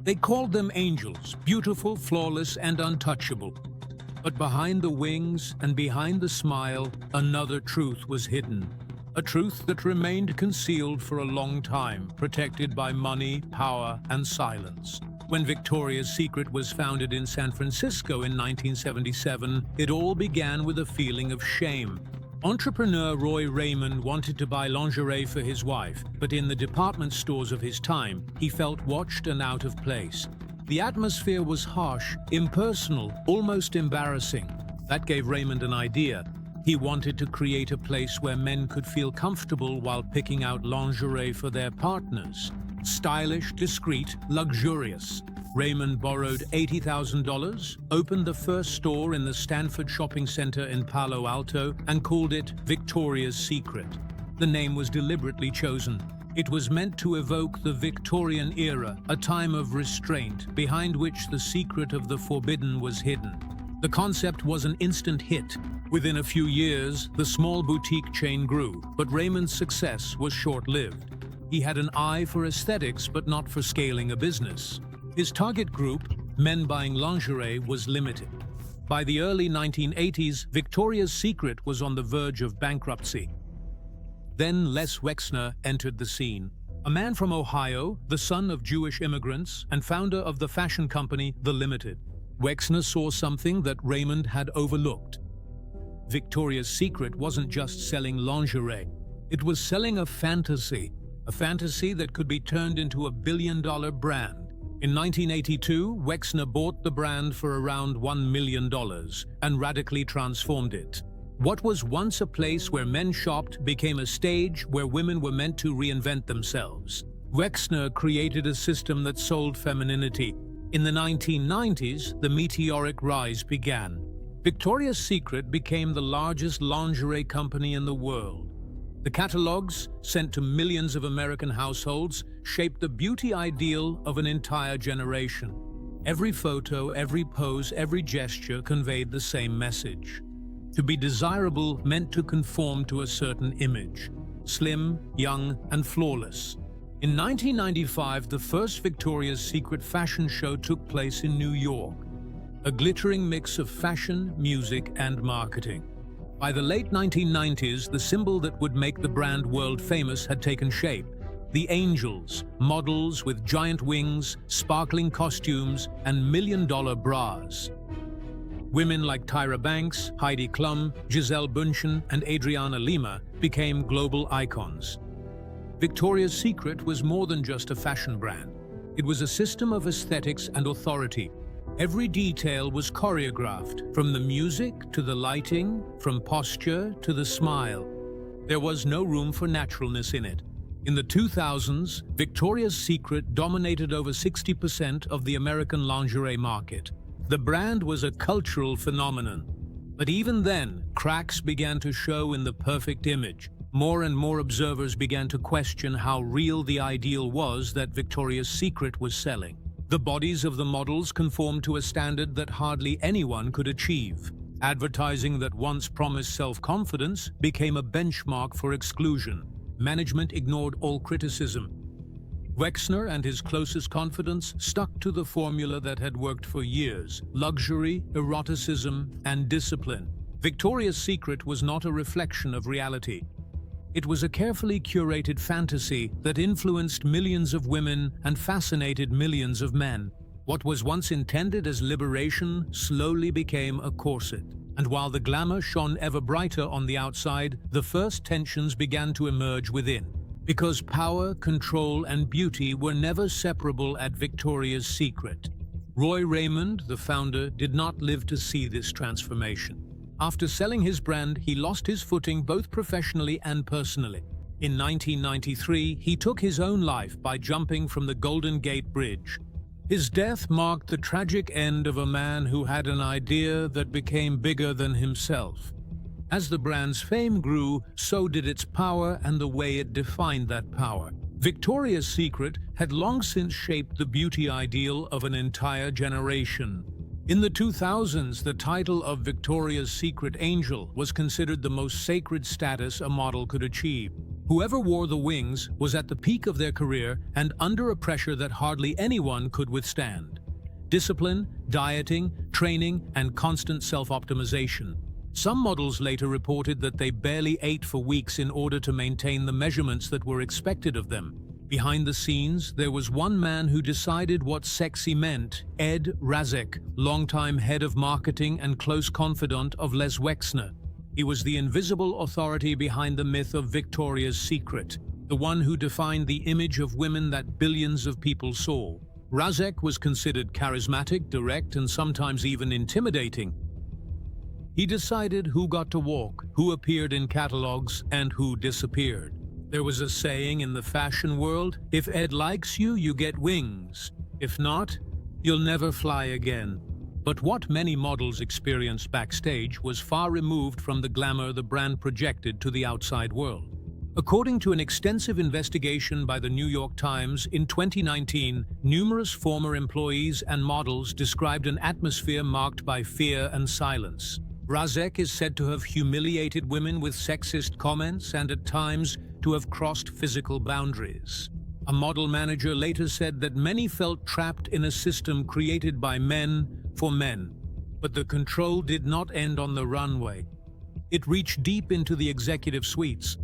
They called them angels, beautiful, flawless, and untouchable. But behind the wings and behind the smile, another truth was hidden. A truth that remained concealed for a long time, protected by money, power, and silence. When Victoria's Secret was founded in San Francisco in 1977, it all began with a feeling of shame. Entrepreneur Roy Raymond wanted to buy lingerie for his wife, but in the department stores of his time, he felt watched and out of place. The atmosphere was harsh, impersonal, almost embarrassing. That gave Raymond an idea. He wanted to create a place where men could feel comfortable while picking out lingerie for their partners. Stylish, discreet, luxurious. Raymond borrowed $80,000, opened the first store in the Stanford Shopping Center in Palo Alto, and called it Victoria's Secret. The name was deliberately chosen. It was meant to evoke the Victorian era, a time of restraint, behind which the secret of the forbidden was hidden. The concept was an instant hit. Within a few years, the small boutique chain grew, but Raymond's success was short-lived. He had an eye for aesthetics, but not for scaling a business. His target group, men buying lingerie, was limited. By the early 1980s, Victoria's Secret was on the verge of bankruptcy. Then Les Wexner entered the scene. A man from Ohio, the son of Jewish immigrants, and founder of the fashion company The Limited. Wexner saw something that Raymond had overlooked. Victoria's Secret wasn't just selling lingerie. It was selling a fantasy that could be turned into a billion-dollar brand. In 1982, Wexner bought the brand for around $1 million and radically transformed it. What was once a place where men shopped became a stage where women were meant to reinvent themselves. Wexner created a system that sold femininity. In the 1990s, the meteoric rise began. Victoria's Secret became the largest lingerie company in the world. The catalogs, sent to millions of American households, shaped the beauty ideal of an entire generation. Every photo, every pose, every gesture conveyed the same message. To be desirable meant to conform to a certain image. Slim, young, and flawless. In 1995, the first Victoria's Secret fashion show took place in New York. A glittering mix of fashion, music, and marketing. By the late 1990s, the symbol that would make the brand world famous had taken shape. The angels, models with giant wings, sparkling costumes, and million-dollar bras. Women like Tyra Banks, Heidi Klum, Gisele Bündchen, and Adriana Lima became global icons. Victoria's Secret was more than just a fashion brand. It was a system of aesthetics and authority. Every detail was choreographed, from the music to the lighting, from posture to the smile. There was no room for naturalness in it. In the 2000s, Victoria's Secret dominated over 60% of the American lingerie market. The brand was a cultural phenomenon. But even then, cracks began to show in the perfect image. More and more observers began to question how real the ideal was that Victoria's Secret was selling. The bodies of the models conformed to a standard that hardly anyone could achieve. Advertising that once promised self-confidence became a benchmark for exclusion. Management ignored all criticism. Wexner and his closest confidants stuck to the formula that had worked for years: luxury, eroticism, and discipline. Victoria's Secret was not a reflection of reality. It was a carefully curated fantasy that influenced millions of women and fascinated millions of men. What was once intended as liberation slowly became a corset. And while the glamour shone ever brighter on the outside, the first tensions began to emerge within. Because power, control, and beauty were never separable at Victoria's Secret. Roy Raymond, the founder, did not live to see this transformation. After selling his brand, he lost his footing both professionally and personally. In 1993, he took his own life by jumping from the Golden Gate Bridge. His death marked the tragic end of a man who had an idea that became bigger than himself. As the brand's fame grew, so did its power and the way it defined that power. Victoria's Secret had long since shaped the beauty ideal of an entire generation. In the 2000s, the title of Victoria's Secret Angel was considered the most sacred status a model could achieve. Whoever wore the wings was at the peak of their career and under a pressure that hardly anyone could withstand. Discipline, dieting, training, and constant self-optimization. Some models later reported that they barely ate for weeks in order to maintain the measurements that were expected of them. Behind the scenes, there was one man who decided what sexy meant: Ed Razek, longtime head of marketing and close confidant of Les Wexner. He was the invisible authority behind the myth of Victoria's Secret, the one who defined the image of women that billions of people saw. Razek was considered charismatic, direct, and sometimes even intimidating. He decided who got to walk, who appeared in catalogs, and who disappeared. There was a saying in the fashion world: if Ed likes you, you get wings. If not, you'll never fly again. But what many models experienced backstage was far removed from the glamour the brand projected to the outside world. According to an extensive investigation by the New York Times in 2019, numerous former employees and models described an atmosphere marked by fear and silence. Razek is said to have humiliated women with sexist comments and at times to have crossed physical boundaries. A model manager later said that many felt trapped in a system created by men for men. But the control did not end on the runway. It reached deep into the executive suites.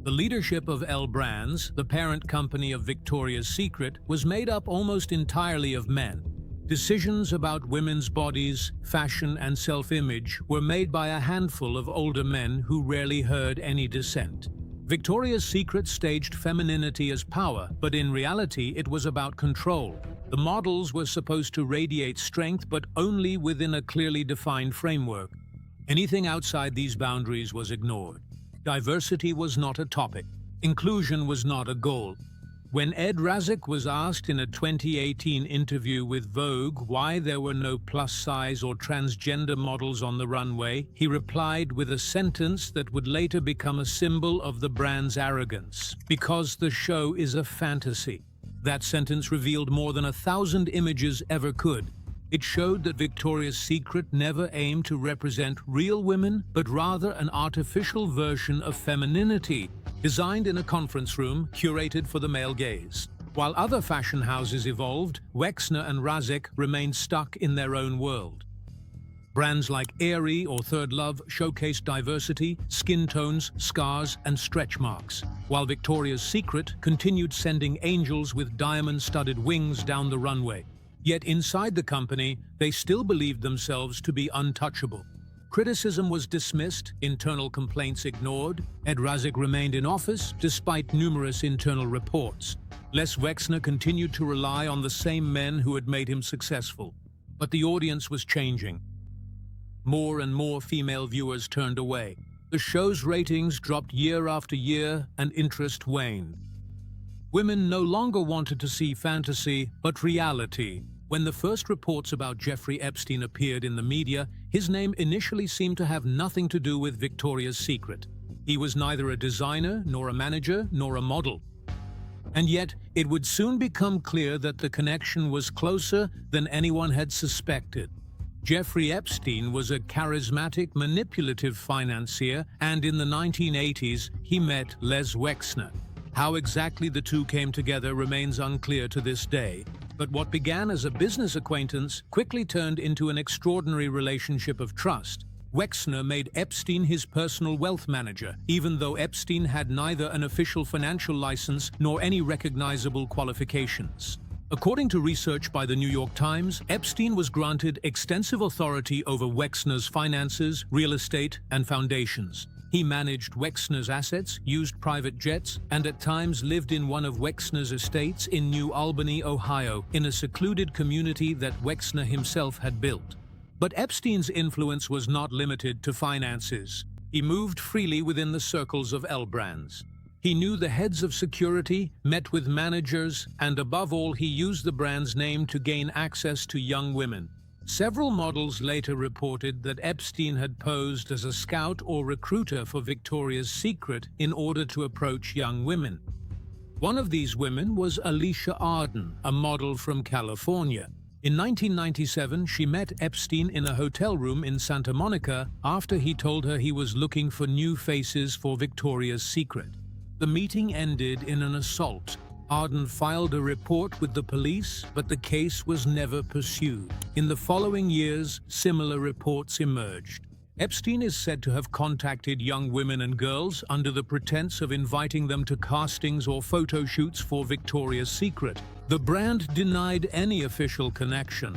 The leadership of L Brands, the parent company of Victoria's Secret, was made up almost entirely of men. Decisions about women's bodies, fashion, and self-image were made by a handful of older men who rarely heard any dissent. Victoria's Secret staged femininity as power, but in reality it was about control. The models were supposed to radiate strength, but only within a clearly defined framework. Anything outside these boundaries was ignored. Diversity was not a topic. Inclusion was not a goal. When Ed Razek was asked in a 2018 interview with Vogue why there were no plus-size or transgender models on the runway, he replied with a sentence that would later become a symbol of the brand's arrogance: "Because the show is a fantasy." That sentence revealed more than 1,000 images ever could. It showed that Victoria's Secret never aimed to represent real women, but rather an artificial version of femininity, designed in a conference room, curated for the male gaze. While other fashion houses evolved, Wexner and Razek remained stuck in their own world. Brands like Aerie or Third Love showcased diversity, skin tones, scars, and stretch marks, while Victoria's Secret continued sending angels with diamond-studded wings down the runway. Yet inside the company, they still believed themselves to be untouchable. Criticism was dismissed, internal complaints ignored. Ed Razek remained in office despite numerous internal reports. Les Wexner continued to rely on the same men who had made him successful. But the audience was changing. More and more female viewers turned away. The show's ratings dropped year after year, and interest waned. Women no longer wanted to see fantasy, but reality. When the first reports about Jeffrey Epstein appeared in the media, his name initially seemed to have nothing to do with Victoria's Secret. He was neither a designer, nor a manager, nor a model. And yet, it would soon become clear that the connection was closer than anyone had suspected. Jeffrey Epstein was a charismatic, manipulative financier, and in the 1980s, he met Les Wexner. How exactly the two came together remains unclear to this day. But what began as a business acquaintance quickly turned into an extraordinary relationship of trust. Wexner made Epstein his personal wealth manager, even though Epstein had neither an official financial license nor any recognizable qualifications. According to research by the New York Times, Epstein was granted extensive authority over Wexner's finances, real estate, and foundations. He managed Wexner's assets, used private jets, and at times lived in one of Wexner's estates in New Albany, Ohio, in a secluded community that Wexner himself had built. But Epstein's influence was not limited to finances. He moved freely within the circles of L Brands. He knew the heads of security, met with managers, and above all, he used the brand's name to gain access to young women. Several models later reported that Epstein had posed as a scout or recruiter for Victoria's Secret in order to approach young women. One of these women was Alicia Arden, a model from California. In 1997, she met Epstein in a hotel room in Santa Monica after he told her he was looking for new faces for Victoria's Secret. The meeting ended in an assault. Arden filed a report with the police, but the case was never pursued. In the following years, similar reports emerged. Epstein is said to have contacted young women and girls under the pretense of inviting them to castings or photo shoots for Victoria's Secret. The brand denied any official connection.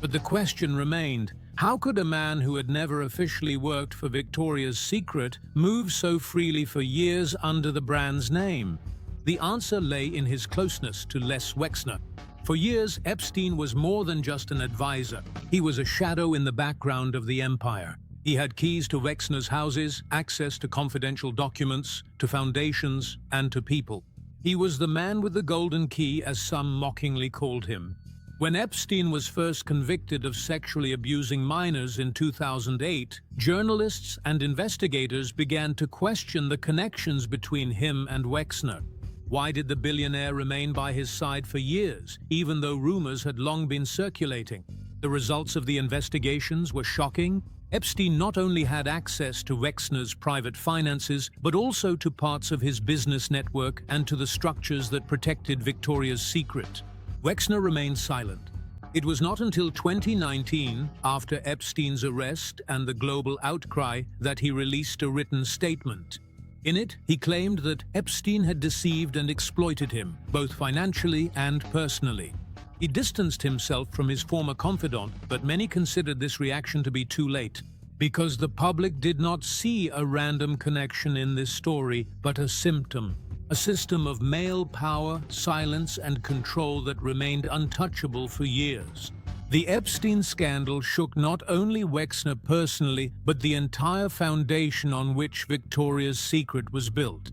But the question remained, how could a man who had never officially worked for Victoria's Secret move so freely for years under the brand's name? The answer lay in his closeness to Les Wexner. For years, Epstein was more than just an advisor. He was a shadow in the background of the empire. He had keys to Wexner's houses, access to confidential documents, to foundations, and to people. He was the man with the golden key, as some mockingly called him. When Epstein was first convicted of sexually abusing minors in 2008, journalists and investigators began to question the connections between him and Wexner. Why did the billionaire remain by his side for years, even though rumors had long been circulating? The results of the investigations were shocking. Epstein not only had access to Wexner's private finances, but also to parts of his business network and to the structures that protected Victoria's Secret. Wexner remained silent. It was not until 2019, after Epstein's arrest and the global outcry, that he released a written statement. In it, he claimed that Epstein had deceived and exploited him, both financially and personally. He distanced himself from his former confidant, but many considered this reaction to be too late, because the public did not see a random connection in this story, but a symptom, a system of male power, silence, and control that remained untouchable for years. The Epstein scandal shook not only Wexner personally, but the entire foundation on which Victoria's Secret was built.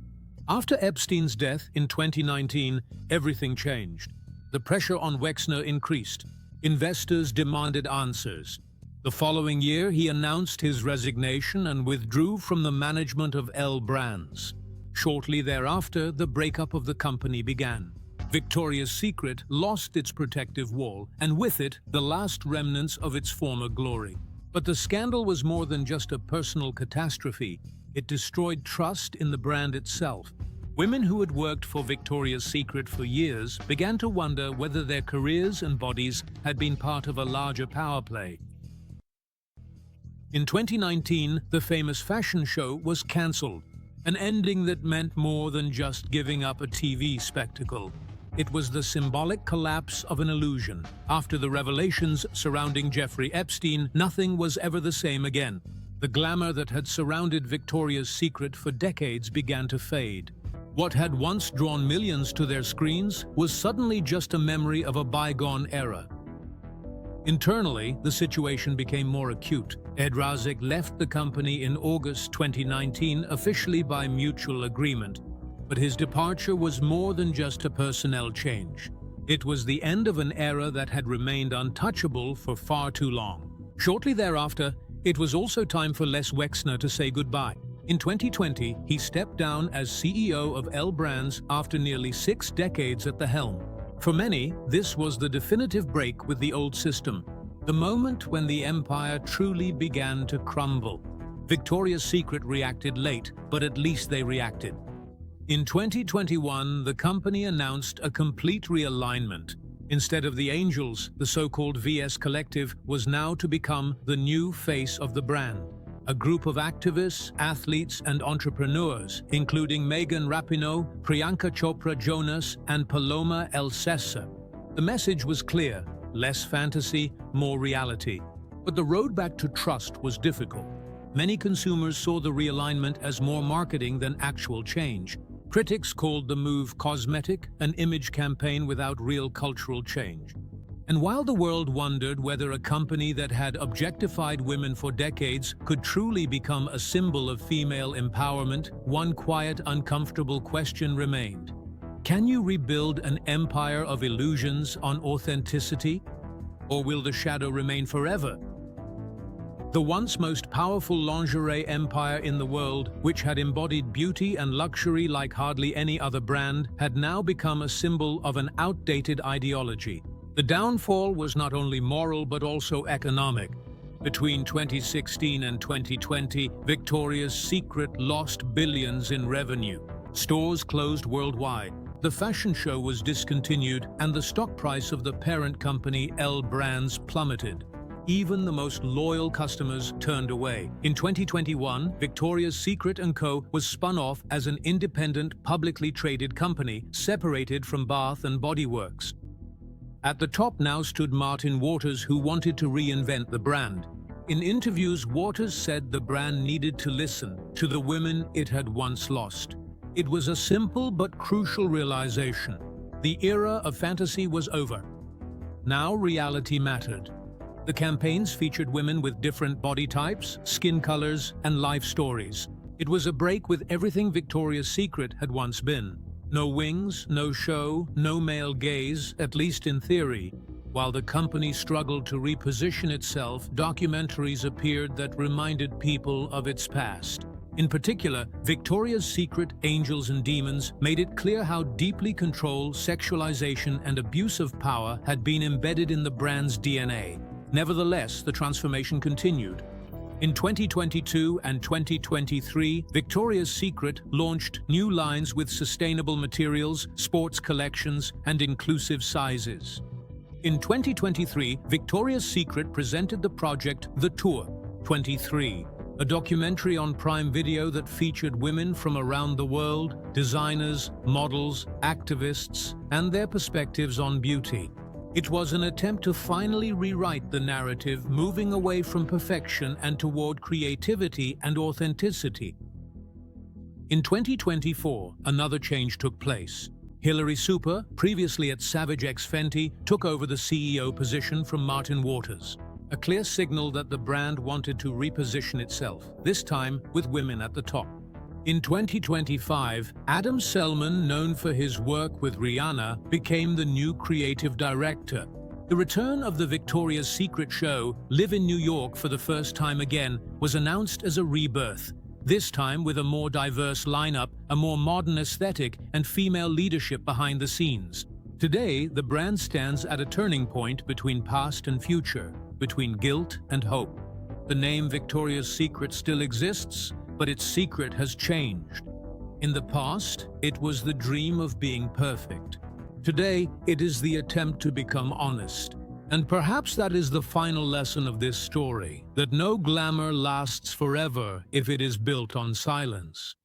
After Epstein's death in 2019, everything changed. The pressure on Wexner increased. Investors demanded answers. The following year, he announced his resignation and withdrew from the management of L Brands. Shortly thereafter, the breakup of the company began. Victoria's Secret lost its protective wall, and with it, the last remnants of its former glory. But the scandal was more than just a personal catastrophe. It destroyed trust in the brand itself. Women who had worked for Victoria's Secret for years began to wonder whether their careers and bodies had been part of a larger power play. In 2019, the famous fashion show was cancelled, an ending that meant more than just giving up a TV spectacle. It was the symbolic collapse of an illusion. After the revelations surrounding Jeffrey Epstein, nothing was ever the same again. The glamour that had surrounded Victoria's Secret for decades began to fade. What had once drawn millions to their screens was suddenly just a memory of a bygone era. Internally, the situation became more acute. Ed Razek left the company in August 2019, officially by mutual agreement. But his departure was more than just a personnel change. It was the end of an era that had remained untouchable for far too long. Shortly thereafter, it was also time for Les Wexner to say goodbye. In 2020, he stepped down as CEO of L Brands after nearly 6 decades at the helm. For many, this was the definitive break with the old system, the moment when the empire truly began to crumble. Victoria's Secret reacted late, but at least they reacted. In 2021, the company announced a complete realignment. Instead of the Angels, the so-called VS Collective was now to become the new face of the brand. A group of activists, athletes, and entrepreneurs, including Megan Rapinoe, Priyanka Chopra Jonas, and Paloma El Cessa. The message was clear: less fantasy, more reality. But the road back to trust was difficult. Many consumers saw the realignment as more marketing than actual change. Critics called the move cosmetic, an image campaign without real cultural change. And while the world wondered whether a company that had objectified women for decades could truly become a symbol of female empowerment, one quiet, uncomfortable question remained. Can you rebuild an empire of illusions on authenticity? Or will the shadow remain forever? The once most powerful lingerie empire in the world, which had embodied beauty and luxury like hardly any other brand, had now become a symbol of an outdated ideology. The downfall was not only moral but also economic. Between 2016 and 2020, Victoria's Secret lost billions in revenue. Stores closed worldwide. The fashion show was discontinued, and the stock price of the parent company L Brands plummeted. Even the most loyal customers turned away. In 2021, Victoria's Secret & Co. was spun off as an independent, publicly traded company, separated from Bath & Body Works. At the top now stood Martin Waters, who wanted to reinvent the brand. In interviews, Waters said the brand needed to listen to the women it had once lost. It was a simple but crucial realization. The era of fantasy was over. Now reality mattered. The campaigns featured women with different body types, skin colors, and life stories. It was a break with everything Victoria's Secret had once been. No wings, no show, no male gaze, at least in theory. While the company struggled to reposition itself, documentaries appeared that reminded people of its past. In particular, Victoria's Secret Angels and Demons made it clear how deeply control, sexualization, and abuse of power had been embedded in the brand's DNA. Nevertheless, the transformation continued. In 2022 and 2023, Victoria's Secret launched new lines with sustainable materials, sports collections, and inclusive sizes. In 2023, Victoria's Secret presented the project The Tour 23, a documentary on Prime Video that featured women from around the world, designers, models, activists, and their perspectives on beauty. It was an attempt to finally rewrite the narrative, moving away from perfection and toward creativity and authenticity. In 2024, another change took place. Hilary Super, previously at Savage X Fenty, took over the CEO position from Martin Waters. A clear signal that the brand wanted to reposition itself, this time with women at the top. In 2025, Adam Selman, known for his work with Rihanna, became the new creative director. The return of the Victoria's Secret show, Live in New York for the first time again, was announced as a rebirth, this time with a more diverse lineup, a more modern aesthetic, and female leadership behind the scenes. Today, the brand stands at a turning point between past and future, between guilt and hope. The name Victoria's Secret still exists, but its secret has changed. In the past, it was the dream of being perfect. Today, it is the attempt to become honest. And perhaps that is the final lesson of this story, that no glamour lasts forever if it is built on silence.